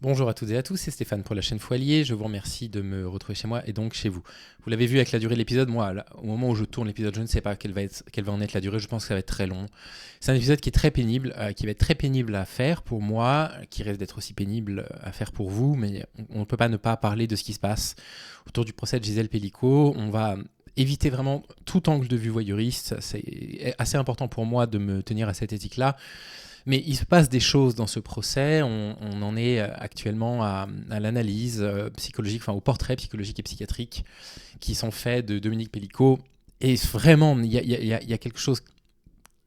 Bonjour à toutes et à tous, c'est Stéphane pour la chaîne Foilier. Je vous remercie de me retrouver chez moi et donc chez vous. Vous l'avez vu avec la durée de l'épisode, moi, là, au moment où je tourne l'épisode, je ne sais pas quelle va en être la durée. Je pense que ça va être très long. C'est un épisode qui est très pénible, qui va être très pénible à faire pour moi, qui risque d'être aussi pénible à faire pour vous, mais on ne peut pas ne pas parler de ce qui se passe autour du procès de Gisèle Pelicot. On va éviter vraiment tout angle de vue voyeuriste. C'est assez important pour moi de me tenir à cette éthique-là. Mais il se passe des choses dans ce procès. On en est actuellement à l'analyse psychologique, enfin au portrait psychologique et psychiatrique qui sont faits de Dominique Pelicot. Et vraiment, il y a quelque chose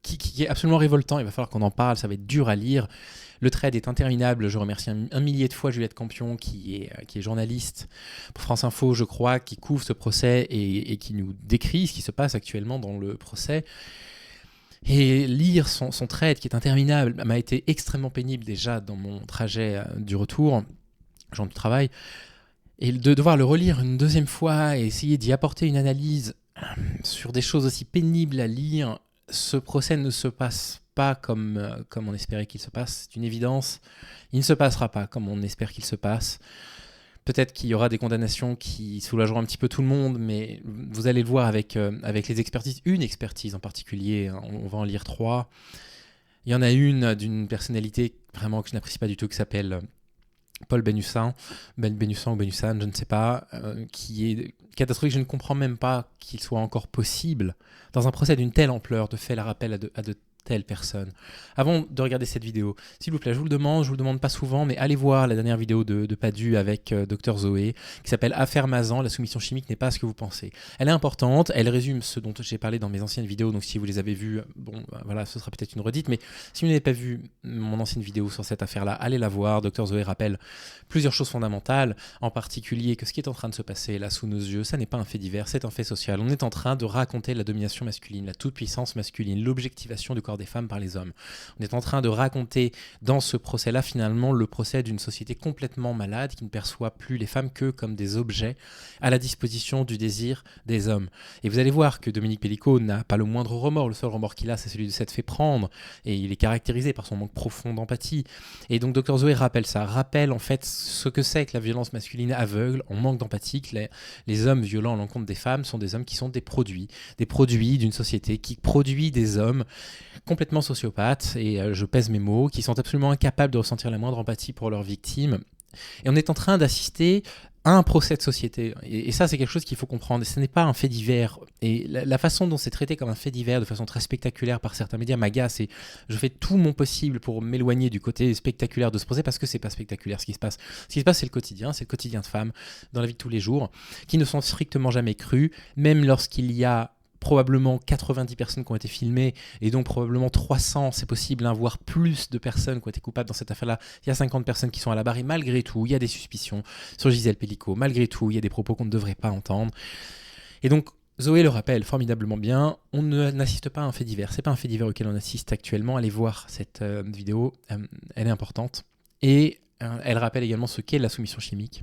qui est absolument révoltant. Il va falloir qu'on en parle. Ça va être dur à lire. Le trade est interminable. Je remercie un millier de fois Juliette Campion, qui est journaliste pour France Info, je crois, qui couvre ce procès et qui nous décrit ce qui se passe actuellement dans le procès. Et lire son trade, qui est interminable, m'a été extrêmement pénible déjà dans mon trajet du retour, genre du travail. Et de devoir le relire une deuxième fois et essayer d'y apporter une analyse sur des choses aussi pénibles à lire, ce procès ne se passe pas comme on espérait qu'il se passe. C'est une évidence. Il ne se passera pas comme on espère qu'il se passe. Peut-être qu'il y aura des condamnations qui soulageront un petit peu tout le monde, mais vous allez le voir avec les expertises. Une expertise en particulier, on va en lire 3. Il y en a une d'une personnalité vraiment que je n'apprécie pas du tout, qui s'appelle Paul Benussan, Benussan ou Benussan, je ne sais pas, qui est catastrophique. Je ne comprends même pas qu'il soit encore possible, dans un procès d'une telle ampleur, de faire la rappel à de telles personnes. Avant de regarder cette vidéo, s'il vous plaît, je vous le demande pas souvent, mais allez voir la dernière vidéo de Padu avec Dr Zoé, qui s'appelle Affaire Mazan, la soumission chimique n'est pas ce que vous pensez. Elle est importante, elle résume ce dont j'ai parlé dans mes anciennes vidéos, donc si vous les avez vues, bon, voilà, ce sera peut-être une redite, mais si vous n'avez pas vu mon ancienne vidéo sur cette affaire-là, allez la voir. Dr Zoé rappelle plusieurs choses fondamentales, en particulier que ce qui est en train de se passer là sous nos yeux, ça n'est pas un fait divers, c'est un fait social. On est en train de raconter la domination masculine, la toute-puissance masculine, l'objectivation du corps des femmes par les hommes. On est en train de raconter dans ce procès-là finalement le procès d'une société complètement malade qui ne perçoit plus les femmes que comme des objets à la disposition du désir des hommes. Et vous allez voir que Dominique Pelicot n'a pas le moindre remords. Le seul remords qu'il a, c'est celui de s'être fait prendre, et il est caractérisé par son manque profond d'empathie. Et donc Dr Zoé rappelle ça, rappelle en fait ce que c'est que la violence masculine aveugle, on manque d'empathie, que les hommes violents à l'encontre des femmes sont des hommes qui sont des produits d'une société qui produit des hommes complètement sociopathes, et je pèse mes mots, qui sont absolument incapables de ressentir la moindre empathie pour leurs victimes. Et on est en train d'assister à un procès de société. Et ça, c'est quelque chose qu'il faut comprendre. Et ce n'est pas un fait divers. Et la façon dont c'est traité comme un fait divers, de façon très spectaculaire par certains médias, m'agace. Et je fais tout mon possible pour m'éloigner du côté spectaculaire de ce procès, parce que c'est pas spectaculaire ce qui se passe. Ce qui se passe, c'est le quotidien de femmes dans la vie de tous les jours, qui ne sont strictement jamais crues, même lorsqu'il y a probablement 90 personnes qui ont été filmées, et donc probablement 300, c'est possible, voire plus de personnes qui ont été coupables dans cette affaire-là. Il y a 50 personnes qui sont à la barre, et malgré tout, il y a des suspicions sur Gisèle Pelicot. Malgré tout, il y a des propos qu'on ne devrait pas entendre. Et donc, Zoé le rappelle formidablement bien, on n'assiste pas à un fait divers. C'est pas un fait divers auquel on assiste actuellement. Allez voir cette vidéo, elle est importante. Et elle rappelle également ce qu'est la soumission chimique.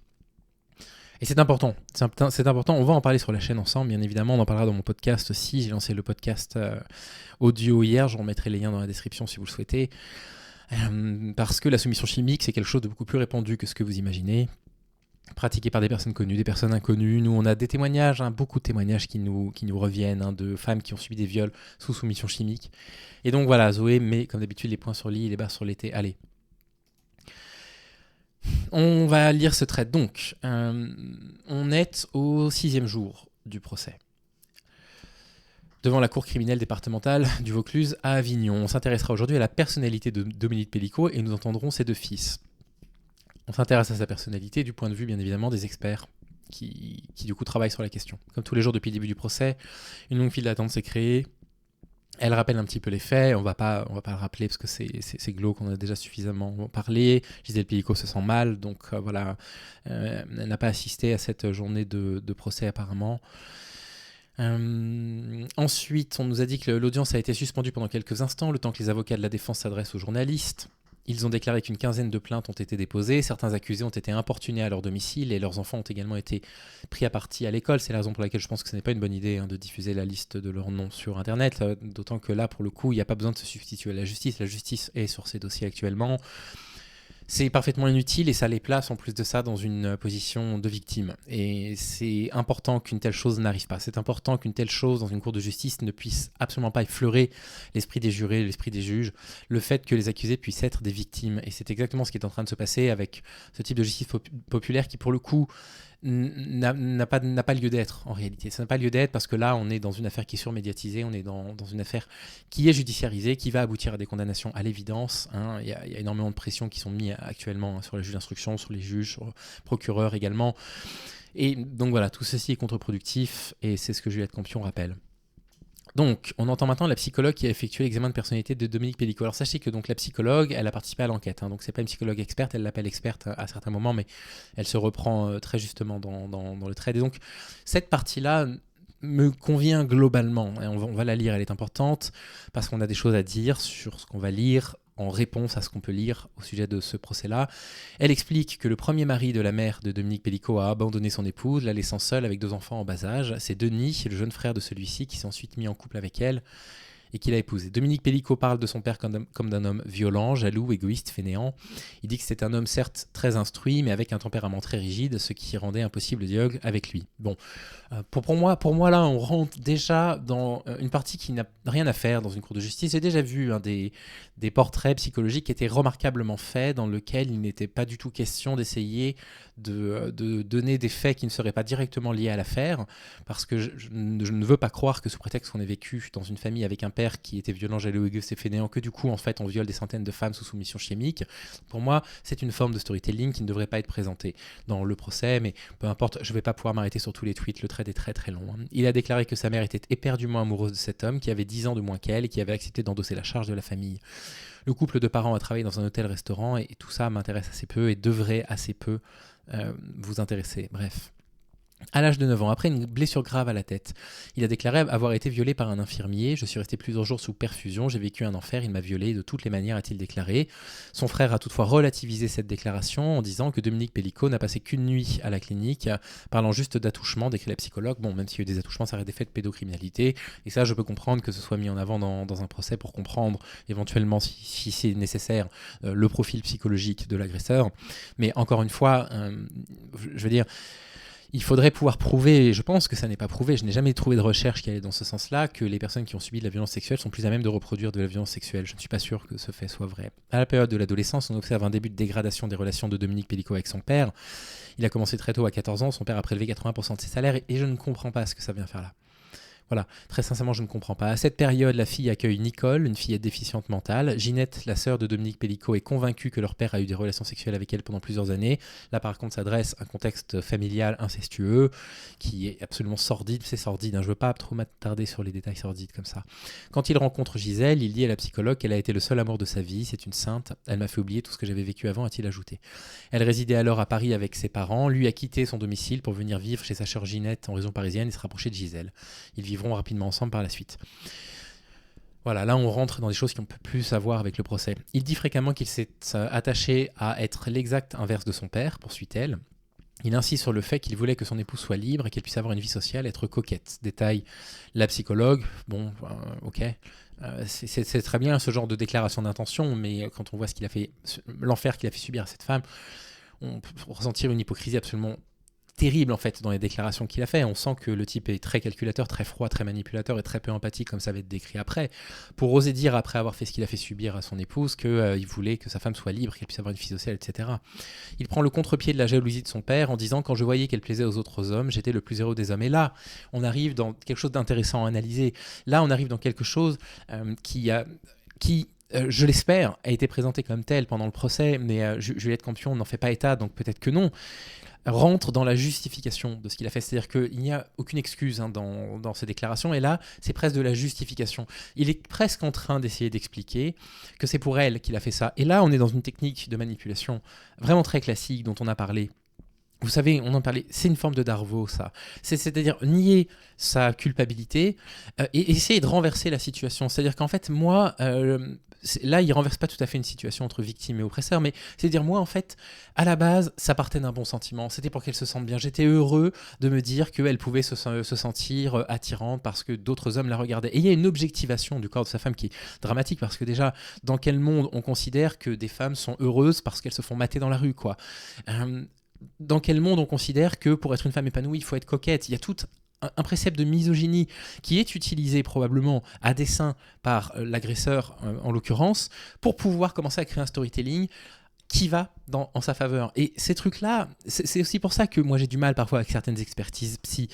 Et c'est important, c'est important, on va en parler sur la chaîne ensemble, bien évidemment, on en parlera dans mon podcast aussi. J'ai lancé le podcast audio hier, je remettrai les liens dans la description si vous le souhaitez, parce que la soumission chimique, c'est quelque chose de beaucoup plus répandu que ce que vous imaginez, pratiqué par des personnes connues, des personnes inconnues. Nous, on a des témoignages, beaucoup de témoignages qui nous reviennent, de femmes qui ont subi des viols sous soumission chimique. Et donc voilà, Zoé met comme d'habitude les points sur l'i et les barres sur les t. Allez. On va lire ce trait. Donc, on est au 6e jour du procès, devant la cour criminelle départementale du Vaucluse à Avignon. On s'intéressera aujourd'hui à la personnalité de Dominique Pelicot et nous entendrons ses deux fils. On s'intéresse à sa personnalité du point de vue, bien évidemment, des experts qui du coup travaillent sur la question. Comme tous les jours depuis le début du procès, une longue file d'attente s'est créée. Elle rappelle un petit peu les faits, on va pas le rappeler parce que c'est glauque, on a déjà suffisamment parlé. Gisèle Pelicot se sent mal, donc voilà, elle n'a pas assisté à cette journée de procès apparemment. Ensuite, on nous a dit que l'audience a été suspendue pendant quelques instants, le temps que les avocats de la défense s'adressent aux journalistes. Ils ont déclaré qu'une quinzaine de plaintes ont été déposées, certains accusés ont été importunés à leur domicile et leurs enfants ont également été pris à partie à l'école. C'est la raison pour laquelle je pense que ce n'est pas une bonne idée de diffuser la liste de leurs noms sur Internet, d'autant que là, pour le coup, il n'y a pas besoin de se substituer à la justice est sur ces dossiers actuellement. C'est parfaitement inutile et ça les place en plus de ça dans une position de victime. Et c'est important qu'une telle chose n'arrive pas. C'est important qu'une telle chose dans une cour de justice ne puisse absolument pas effleurer l'esprit des jurés, l'esprit des juges, le fait que les accusés puissent être des victimes. Et c'est exactement ce qui est en train de se passer avec ce type de justice populaire qui, pour le coup, n'a pas lieu d'être en réalité. Ça n'a pas lieu d'être parce que là, on est dans une affaire qui est surmédiatisée, on est dans une affaire qui est judiciarisée, qui va aboutir à des condamnations à l'évidence. Il y a énormément de pressions qui sont mises actuellement sur les juges d'instruction, sur les juges, sur le procureur également. Et donc voilà, tout ceci est contre-productif et c'est ce que Juliette Campion rappelle. Donc, on entend maintenant la psychologue qui a effectué l'examen de personnalité de Dominique Pellicot. Alors, sachez que donc, la psychologue, elle a participé à l'enquête. Donc, c'est pas une psychologue experte, elle l'appelle experte à certains moments, mais elle se reprend très justement dans le trade. Et donc, cette partie-là me convient globalement. Et on va la lire, elle est importante, parce qu'on a des choses à dire sur ce qu'on va lire en réponse à ce qu'on peut lire au sujet de ce procès-là. Elle explique que le premier mari de la mère de Dominique Pellicot a abandonné son épouse, la laissant seule avec 2 enfants en bas âge. C'est Denis, le jeune frère de celui-ci, qui s'est ensuite mis en couple avec elle et qu'il a épousé. Dominique Pellicot parle de son père comme d'un homme violent, jaloux, égoïste, fainéant. Il dit que c'est un homme certes très instruit, mais avec un tempérament très rigide, ce qui rendait impossible le dialogue avec lui. Bon, pour moi là, on rentre déjà dans une partie qui n'a rien à faire dans une cour de justice. J'ai déjà vu des portraits psychologiques qui étaient remarquablement faits, dans lesquels il n'était pas du tout question d'essayer de donner des faits qui ne seraient pas directement liés à l'affaire, parce que je ne veux pas croire que sous prétexte qu'on ait vécu dans une famille avec un père qui était violent, jaloux, égoïste et fainéant, que du coup en fait on viole des centaines de femmes sous soumission chimique. Pour moi, c'est une forme de storytelling qui ne devrait pas être présentée dans le procès, mais peu importe, je ne vais pas pouvoir m'arrêter sur tous les tweets, le trait est très très long. Il a déclaré que sa mère était éperdument amoureuse de cet homme qui avait 10 ans de moins qu'elle et qui avait accepté d'endosser la charge de la famille. Le couple de parents a travaillé dans un hôtel-restaurant et tout ça m'intéresse assez peu et devrait assez peu vous intéresser. Bref. À l'âge de 9 ans, après une blessure grave à la tête, il a déclaré avoir été violé par un infirmier. Je suis resté plusieurs jours sous perfusion, j'ai vécu un enfer, il m'a violé de toutes les manières, a-t-il déclaré. Son frère a toutefois relativisé cette déclaration en disant que Dominique Pellicot n'a passé qu'une nuit à la clinique, parlant juste d'attouchement, décrit la psychologue. Bon, même s'il y a eu des attouchements, ça reste des faits de pédocriminalité. Et ça, je peux comprendre que ce soit mis en avant dans un procès pour comprendre éventuellement, si c'est nécessaire, le profil psychologique de l'agresseur. Mais encore une fois, je veux dire, il faudrait pouvoir prouver, et je pense que ça n'est pas prouvé, je n'ai jamais trouvé de recherche qui allait dans ce sens-là, que les personnes qui ont subi de la violence sexuelle sont plus à même de reproduire de la violence sexuelle. Je ne suis pas sûr que ce fait soit vrai. À la période de l'adolescence, on observe un début de dégradation des relations de Dominique Pellicot avec son père. Il a commencé très tôt, à 14 ans, son père a prélevé 80% de ses salaires, et je ne comprends pas ce que ça vient faire là. Voilà, très sincèrement, je ne comprends pas. À cette période, la fille accueille Nicole, une fillette déficiente mentale. Ginette, la sœur de Dominique Pellicot, est convaincue que leur père a eu des relations sexuelles avec elle pendant plusieurs années. Là, par contre, s'adresse un contexte familial incestueux qui est absolument sordide. C'est sordide, hein. Je ne veux pas trop m'attarder sur les détails sordides comme ça. Quand il rencontre Gisèle, il dit à la psychologue qu'elle a été le seul amour de sa vie. C'est une sainte. Elle m'a fait oublier tout ce que j'avais vécu avant, a-t-il ajouté. Elle résidait alors à Paris avec ses parents. Lui a quitté son domicile pour venir vivre chez sa sœur Ginette en région parisienne et se rapprocher de Gisèle. Ils vivront rapidement ensemble par la suite. Voilà, là on rentre dans des choses qui ne peut plus savoir avec le procès. Il dit fréquemment qu'il s'est attaché à être l'exact inverse de son père, poursuit-elle. Il insiste sur le fait qu'il voulait que son épouse soit libre et qu'elle puisse avoir une vie sociale, être coquette. Détaille la psychologue. Bon, ok. C'est très bien ce genre de déclaration d'intention, mais quand on voit ce qu'il a fait, l'enfer qu'il a fait subir à cette femme, on peut ressentir une hypocrisie absolument terrible en fait dans les déclarations qu'il a fait. On sent que le type est très calculateur, très froid, très manipulateur et très peu empathique, comme ça va être décrit après, pour oser dire après avoir fait ce qu'il a fait subir à son épouse qu'il voulait que sa femme soit libre, qu'elle puisse avoir une vie sociale, etc. Il prend le contre-pied de la jalousie de son père en disant: quand je voyais qu'elle plaisait aux autres hommes, j'étais le plus heureux des hommes. Et là, on arrive dans quelque chose d'intéressant à analyser. Là, on arrive dans quelque chose qui je l'espère, a été présenté comme tel pendant le procès, mais Juliette Campion n'en fait pas état, donc peut-être que non, rentre dans la justification de ce qu'il a fait. C'est-à-dire qu'il n'y a aucune excuse dans ces déclarations, et là, c'est presque de la justification. Il est presque en train d'essayer d'expliquer que c'est pour elle qu'il a fait ça. Et là, on est dans une technique de manipulation vraiment très classique dont on a parlé. Vous savez, on en parlait, c'est une forme de Darvo, ça. C'est-à-dire nier sa culpabilité et essayer de renverser la situation. C'est-à-dire qu'en fait, moi, là, il renverse pas tout à fait une situation entre victime et oppresseur, mais c'est dire, moi, en fait, à la base, ça partait d'un bon sentiment. C'était pour qu'elle se sente bien. J'étais heureux de me dire qu'elle pouvait se sentir attirante parce que d'autres hommes la regardaient. Et il y a une objectivation du corps de sa femme qui est dramatique, parce que déjà, dans quel monde on considère que des femmes sont heureuses parce qu'elles se font mater dans la rue, quoi. Dans quel monde on considère que pour être une femme épanouie, il faut être coquette. Il y a tout un précepte de misogynie qui est utilisé probablement à dessein par l'agresseur, en l'occurrence, pour pouvoir commencer à créer un storytelling qui va en sa faveur. Et ces trucs-là, c'est aussi pour ça que moi j'ai du mal parfois avec certaines expertises psy,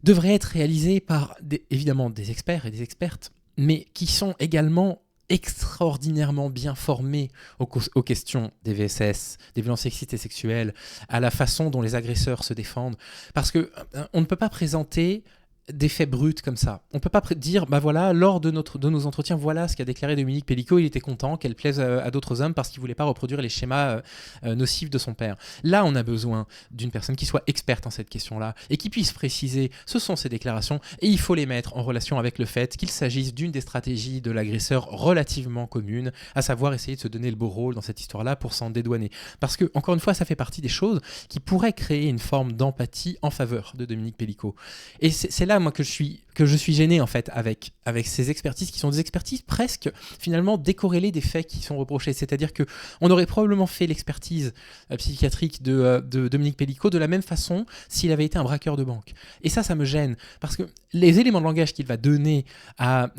devraient être réalisées par évidemment des experts et des expertes, mais qui sont également extraordinairement bien formés aux questions des VSS, des violences sexistes et sexuelles, à la façon dont les agresseurs se défendent. Parce que on ne peut pas présenter des faits bruts comme ça. On peut pas dire, bah voilà, lors de nos entretiens, voilà ce qu'a déclaré Dominique Pellicot, il était content qu'elle plaise à d'autres hommes parce qu'il voulait pas reproduire les schémas nocifs de son père. Là, on a besoin d'une personne qui soit experte en cette question-là et qui puisse préciser, ce sont ces déclarations, et il faut les mettre en relation avec le fait qu'il s'agisse d'une des stratégies de l'agresseur relativement commune, à savoir essayer de se donner le beau rôle dans cette histoire-là pour s'en dédouaner. Parce que, encore une fois, ça fait partie des choses qui pourraient créer une forme d'empathie en faveur de Dominique Pellicot. Et c'est là, moi, que je suis gêné en fait avec ces expertises qui sont des expertises presque finalement décorrélées des faits qui sont reprochés. C'est-à-dire que on aurait probablement fait l'expertise psychiatrique de Dominique Pellicot de la même façon s'il avait été un braqueur de banque. Et ça me gêne parce que les éléments de langage qu'il va donner à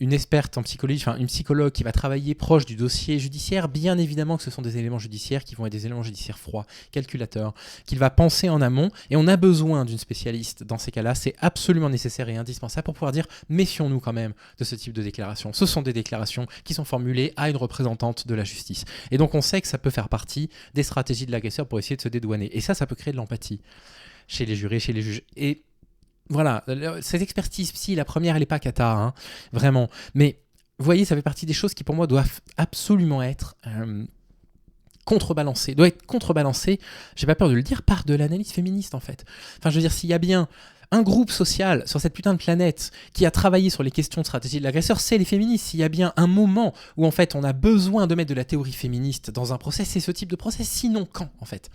une experte en psychologie, enfin une psychologue qui va travailler proche du dossier judiciaire, bien évidemment que ce sont des éléments judiciaires qui vont être des éléments judiciaires froids, calculateurs, qu'il va penser en amont, et on a besoin d'une spécialiste dans ces cas-là. C'est absolument nécessaire et indispensable pour pouvoir dire méfions-nous quand même de ce type de déclaration. Ce sont des déclarations qui sont formulées à une représentante de la justice. Et donc on sait que ça peut faire partie des stratégies de l'agresseur pour essayer de se dédouaner. Et ça peut créer de l'empathie chez les jurés, chez les juges. Et voilà, cette expertise psy, la première, elle n'est pas cata, hein, vraiment. Mais vous voyez, ça fait partie des choses qui pour moi doivent absolument être contrebalancées. Doit être contrebalancées, j'ai pas peur de le dire, par de l'analyse féministe en fait. Enfin, je veux dire, s'il y a bien un groupe social sur cette putain de planète qui a travaillé sur les questions de stratégie de l'agresseur, c'est les féministes. S'il y a bien un moment où en fait on a besoin de mettre de la théorie féministe dans un procès, c'est ce type de procès. Sinon quand en fait ?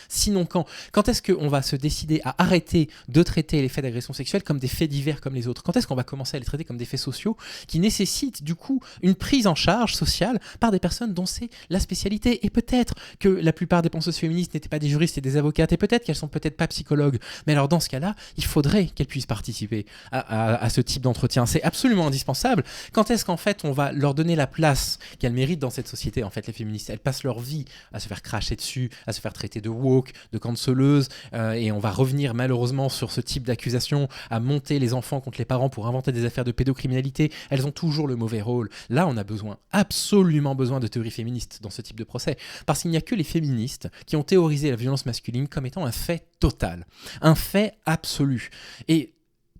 Sinon quand est-ce qu'on va se décider à arrêter de traiter les faits d'agression sexuelle comme des faits divers comme les autres ? Quand est-ce qu'on va commencer à les traiter comme des faits sociaux qui nécessitent du coup une prise en charge sociale par des personnes dont c'est la spécialité ? Et peut-être que la plupart des penseuses féministes n'étaient pas des juristes et des avocates, et peut-être qu'elles sont peut-être pas psychologues, mais alors dans ce cas-là, il faudrait qu'elles puissent participer à ce type d'entretien. C'est absolument indispensable. Quand est-ce qu'en fait on va leur donner la place qu'elles méritent dans cette société ? En fait, les féministes, elles passent leur vie à se faire cracher dessus, à se faire traiter de woke, de canceleuse, et on va revenir malheureusement sur ce type d'accusation, à monter les enfants contre les parents pour inventer des affaires de pédocriminalité. Elles ont toujours le mauvais rôle. Là, on a absolument besoin de théorie féministe dans ce type de procès, parce qu'il n'y a que les féministes qui ont théorisé la violence masculine comme étant un fait total, un fait absolu. Et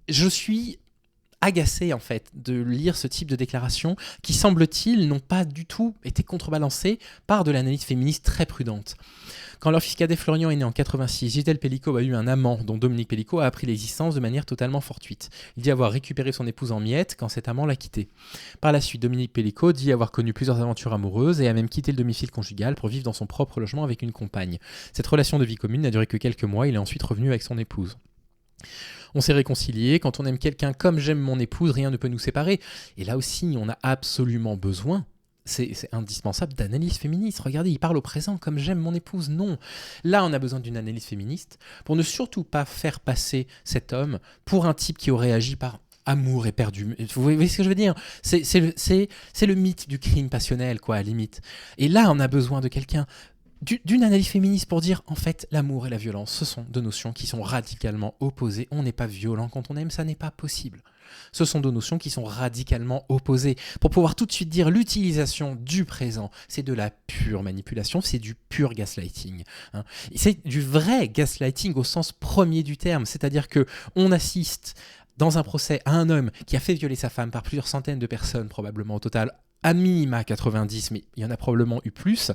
je suis agacé en fait de lire ce type de déclarations qui, semble-t-il, n'ont pas du tout été contrebalancées par de l'analyse féministe très prudente. Quand leur fils cadet Florian est né en 86, Gisèle Pellicot a eu un amant dont Dominique Pellicot a appris l'existence de manière totalement fortuite. Il dit avoir récupéré son épouse en miettes quand cet amant l'a quitté. Par la suite, Dominique Pellicot dit avoir connu plusieurs aventures amoureuses et a même quitté le domicile conjugal pour vivre dans son propre logement avec une compagne. Cette relation de vie commune n'a duré que quelques mois, il est ensuite revenu avec son épouse. On s'est réconciliés, quand on aime quelqu'un comme j'aime mon épouse, rien ne peut nous séparer. Et là aussi, on a absolument besoin, c'est indispensable, d'analyse féministe. Regardez, il parle au présent, comme j'aime mon épouse, non. Là, on a besoin d'une analyse féministe pour ne surtout pas faire passer cet homme pour un type qui aurait agi par amour éperdu. Vous voyez ce que je veux dire ? C'est le mythe du crime passionnel, quoi, à la limite. Et là, on a besoin de quelqu'un d'une analyse féministe pour dire, en fait, l'amour et la violence, ce sont deux notions qui sont radicalement opposées. On n'est pas violent quand on aime, ça n'est pas possible. Ce sont deux notions qui sont radicalement opposées. Pour pouvoir tout de suite dire l'utilisation du présent, c'est de la pure manipulation, c'est du pur gaslighting. Hein. C'est du vrai gaslighting au sens premier du terme, c'est-à-dire qu'on assiste dans un procès à un homme qui a fait violer sa femme par plusieurs centaines de personnes, probablement au total, à minima 90, mais il y en a probablement eu plus,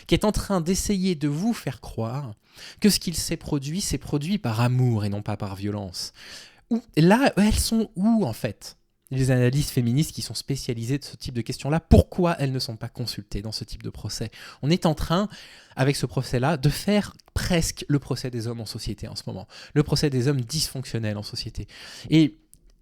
qui est en train d'essayer de vous faire croire que ce qu'il s'est produit, c'est produit par amour et non pas par violence. Là, elles sont où en fait ? les analystes féministes qui sont spécialisées de ce type de questions-là, pourquoi elles ne sont pas consultées dans ce type de procès. On est en train, avec ce procès-là, de faire presque le procès des hommes en société en ce moment, le procès des hommes dysfonctionnels en société. Et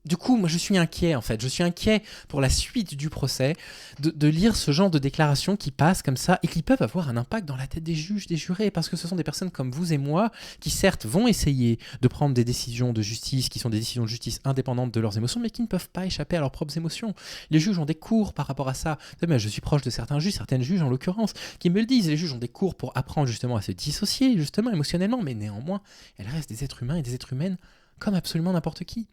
du coup, moi, je suis inquiet, en fait. Je suis inquiet pour la suite du procès, de lire ce genre de déclarations qui passent comme ça et qui peuvent avoir un impact dans la tête des juges, des jurés, parce que ce sont des personnes comme vous et moi qui, certes, vont essayer de prendre des décisions de justice, qui sont des décisions de justice indépendantes de leurs émotions, mais qui ne peuvent pas échapper à leurs propres émotions. Les juges ont des cours par rapport à ça. Je suis proche de certains juges, certaines juges en l'occurrence, qui me le disent. Les juges ont des cours pour apprendre justement à se dissocier, justement, émotionnellement, mais néanmoins, elles restent des êtres humains et des êtres humaines comme absolument n'importe qui.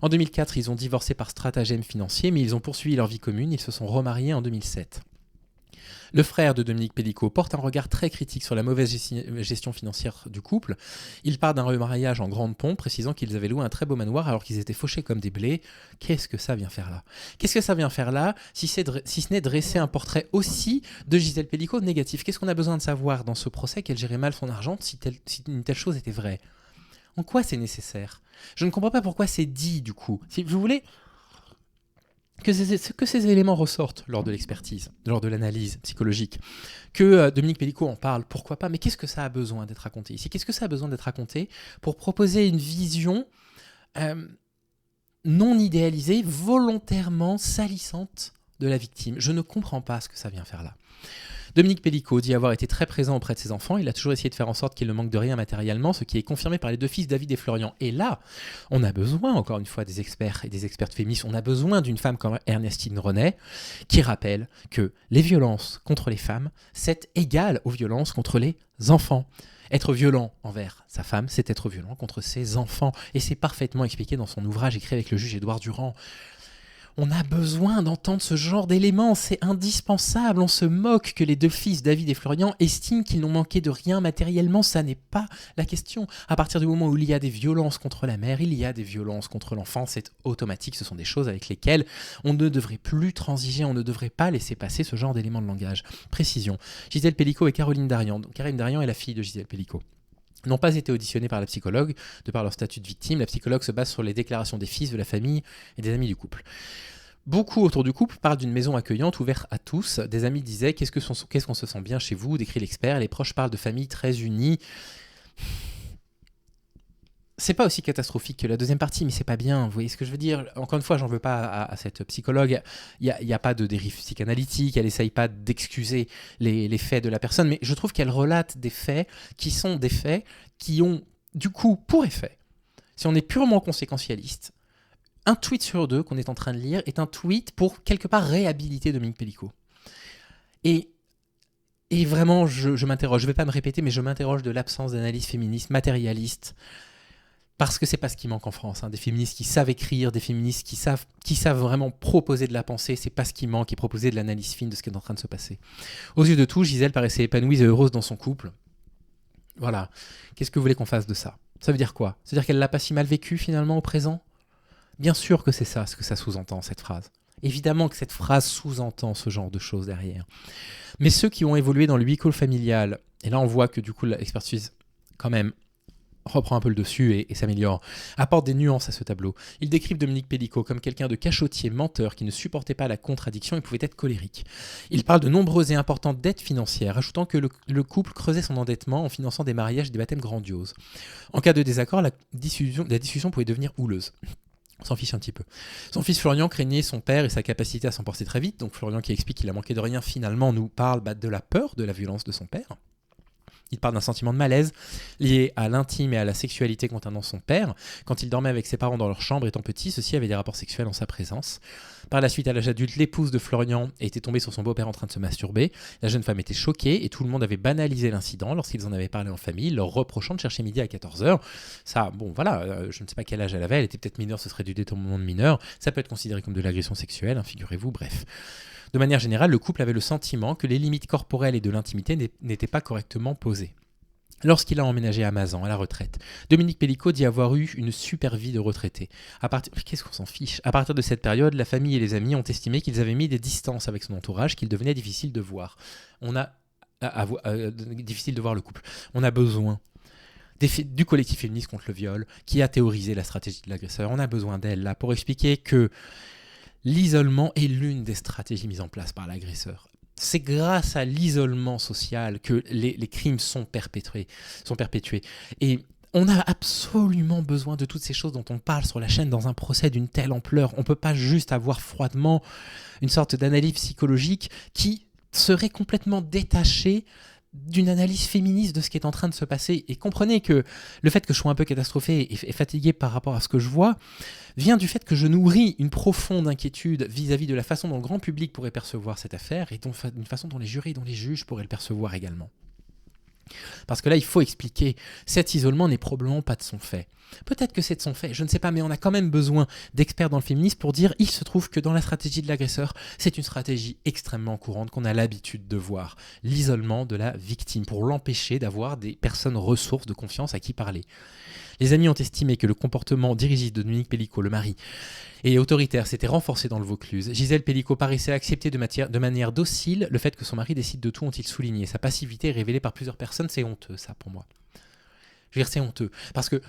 En 2004, ils ont divorcé par stratagème financier, mais ils ont poursuivi leur vie commune, ils se sont remariés en 2007. Le frère de Dominique Pellicot porte un regard très critique sur la mauvaise gestion financière du couple. Il part d'un remariage en grande pompe, précisant qu'ils avaient loué un très beau manoir alors qu'ils étaient fauchés comme des blés. Qu'est-ce que ça vient faire là ? Qu'est-ce que ça vient faire là, si ce n'est dresser un portrait aussi de Gisèle Pellicot négatif ? Qu'est-ce qu'on a besoin de savoir dans ce procès qu'elle gérait mal son argent si une telle chose était vraie ? En quoi c'est nécessaire ? Je ne comprends pas pourquoi c'est dit, du coup. Si vous voulez que ces éléments ressortent lors de l'expertise, lors de l'analyse psychologique, que Dominique Pellicot en parle, pourquoi pas, mais qu'est-ce que ça a besoin d'être raconté ici ? Qu'est-ce que ça a besoin d'être raconté pour proposer une vision non idéalisée, volontairement salissante de la victime ? Je ne comprends pas ce que ça vient faire là. Dominique Pellicot dit avoir été très présent auprès de ses enfants. Il a toujours essayé de faire en sorte qu'ils ne manquent de rien matériellement, ce qui est confirmé par les deux fils David et Florian. Et là, on a besoin, encore une fois, des experts et des expertes féministes. On a besoin d'une femme comme Ernestine Renet qui rappelle que les violences contre les femmes, c'est égal aux violences contre les enfants. Être violent envers sa femme, c'est être violent contre ses enfants. Et c'est parfaitement expliqué dans son ouvrage écrit avec le juge Édouard Durand. On a besoin d'entendre ce genre d'éléments, c'est indispensable. On se moque que les deux fils, David et Florian, estiment qu'ils n'ont manqué de rien matériellement. Ça n'est pas la question. À partir du moment où il y a des violences contre la mère, il y a des violences contre l'enfant. C'est automatique. Ce sont des choses avec lesquelles on ne devrait plus transiger. On ne devrait pas laisser passer ce genre d'éléments de langage. Précision. Gisèle Pellicot et Caroline Darian. Caroline Darian est la fille de Gisèle Pellicot. N'ont pas été auditionnés par la psychologue de par leur statut de victime. La psychologue se base sur les déclarations des fils, de la famille et des amis du couple. Beaucoup autour du couple parlent d'une maison accueillante, ouverte à tous. Des amis disaient « Qu'est-ce qu'on se sent bien chez vous ?» décrit l'expert. Les proches parlent de familles très unies. C'est pas aussi catastrophique que la deuxième partie, mais c'est pas bien. Vous voyez ce que je veux dire ? Encore une fois, j'en veux pas à cette psychologue. Il y a pas de dérive psychanalytique. Elle essaye pas d'excuser les faits de la personne, mais je trouve qu'elle relate des faits qui sont des faits qui ont, du coup, pour effet, si on est purement conséquentialiste, un tweet sur deux qu'on est en train de lire est un tweet pour quelque part réhabiliter Dominique Pellicot. Et vraiment, je m'interroge. Je ne vais pas me répéter, mais je m'interroge de l'absence d'analyse féministe matérialiste. Parce que c'est pas ce qui manque en France. Des féministes qui savent écrire, des féministes qui savent vraiment proposer de la pensée, c'est pas ce qui manque, et proposer de l'analyse fine de ce qui est en train de se passer. Aux yeux de tous, Gisèle paraissait épanouie et heureuse dans son couple. Voilà. Qu'est-ce que vous voulez qu'on fasse de ça ? Ça veut dire quoi ? Ça veut dire qu'elle l'a pas si mal vécu finalement au présent ? Bien sûr que c'est ça ce que ça sous-entend, cette phrase. Évidemment que cette phrase sous-entend ce genre de choses derrière. Mais ceux qui ont évolué dans le huis clos familial, et là on voit que du coup l'expertise quand même reprend un peu le dessus et s'améliore, apporte des nuances à ce tableau. Ils décrivent Dominique Pellicot comme quelqu'un de cachotier, menteur, qui ne supportait pas la contradiction et pouvait être colérique. Ils parlent de nombreuses et importantes dettes financières, ajoutant que le couple creusait son endettement en finançant des mariages et des baptêmes grandioses. En cas de désaccord, la discussion pouvait devenir houleuse. On s'en fiche un petit peu. Son fils Florian craignait son père et sa capacité à s'emporter très vite. Donc Florian, qui explique qu'il a manqué de rien, finalement nous parle de la peur de la violence de son père. Il parle d'un sentiment de malaise lié à l'intime et à la sexualité concernant son père. Quand il dormait avec ses parents dans leur chambre étant petit, ceux-ci avaient des rapports sexuels en sa présence. Par la suite, à l'âge adulte, l'épouse de Florian était tombée sur son beau-père en train de se masturber. La jeune femme était choquée et tout le monde avait banalisé l'incident lorsqu'ils en avaient parlé en famille, leur reprochant de chercher midi à 14h. Ça, bon voilà, je ne sais pas quel âge elle avait, elle était peut-être mineure, ce serait du détournement de mineur. Ça peut être considéré comme de l'agression sexuelle, figurez-vous, bref. De manière générale, le couple avait le sentiment que les limites corporelles et de l'intimité n'étaient pas correctement posées. Lorsqu'il a emménagé à Mazan, à la retraite, Dominique Pellicot dit avoir eu une super vie de retraité. Qu'est-ce qu'on s'en fiche ? À partir de cette période, la famille et les amis ont estimé qu'ils avaient mis des distances avec son entourage, qu'il devenait difficile de voir. Difficile de voir le couple. On a besoin du collectif féministe contre le viol, qui a théorisé la stratégie de l'agresseur. On a besoin d'elle là pour expliquer que l'isolement est l'une des stratégies mises en place par l'agresseur. C'est grâce à l'isolement social que les crimes sont perpétués. Et on a absolument besoin de toutes ces choses dont on parle sur la chaîne dans un procès d'une telle ampleur. On ne peut pas juste avoir froidement une sorte d'analyse psychologique qui serait complètement détachée d'une analyse féministe de ce qui est en train de se passer. Et comprenez que le fait que je sois un peu catastrophé et fatigué par rapport à ce que je vois vient du fait que je nourris une profonde inquiétude vis-à-vis de la façon dont le grand public pourrait percevoir cette affaire et d'une façon dont les jurys, dont les juges pourraient le percevoir également. Parce que là, il faut expliquer, cet isolement n'est probablement pas de son fait. Peut-être que c'est de son fait, je ne sais pas, mais on a quand même besoin d'experts dans le féminisme pour dire il se trouve que dans la stratégie de l'agresseur, c'est une stratégie extrêmement courante qu'on a l'habitude de voir. L'isolement de la victime pour l'empêcher d'avoir des personnes ressources de confiance à qui parler. Les amis ont estimé que le comportement dirigiste de Dominique Pellicot, le mari, et autoritaire s'était renforcé dans le Vaucluse. Gisèle Pellicot paraissait accepter de manière docile le fait que son mari décide de tout, ont-ils souligné. Sa passivité est révélée par plusieurs personnes, c'est honteux ça pour moi. Je veux dire, c'est honteux. Parce que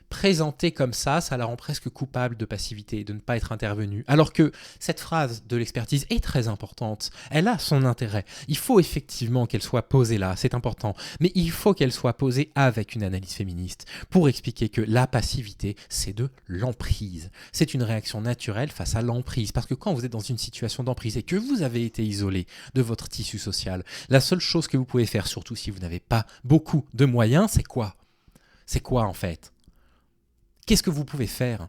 présentée comme ça la rend presque coupable de passivité, de ne pas être intervenue. Alors que cette phrase de l'expertise est très importante. Elle a son intérêt. Il faut effectivement qu'elle soit posée là, c'est important. Mais il faut qu'elle soit posée avec une analyse féministe pour expliquer que la passivité, c'est de l'emprise. C'est une réaction naturelle face à l'emprise. Parce que quand vous êtes dans une situation d'emprise et que vous avez été isolé de votre tissu social, la seule chose que vous pouvez faire, surtout si vous n'avez pas beaucoup de moyens, c'est quoi ? C'est quoi en fait ? Qu'est-ce que vous pouvez faire ?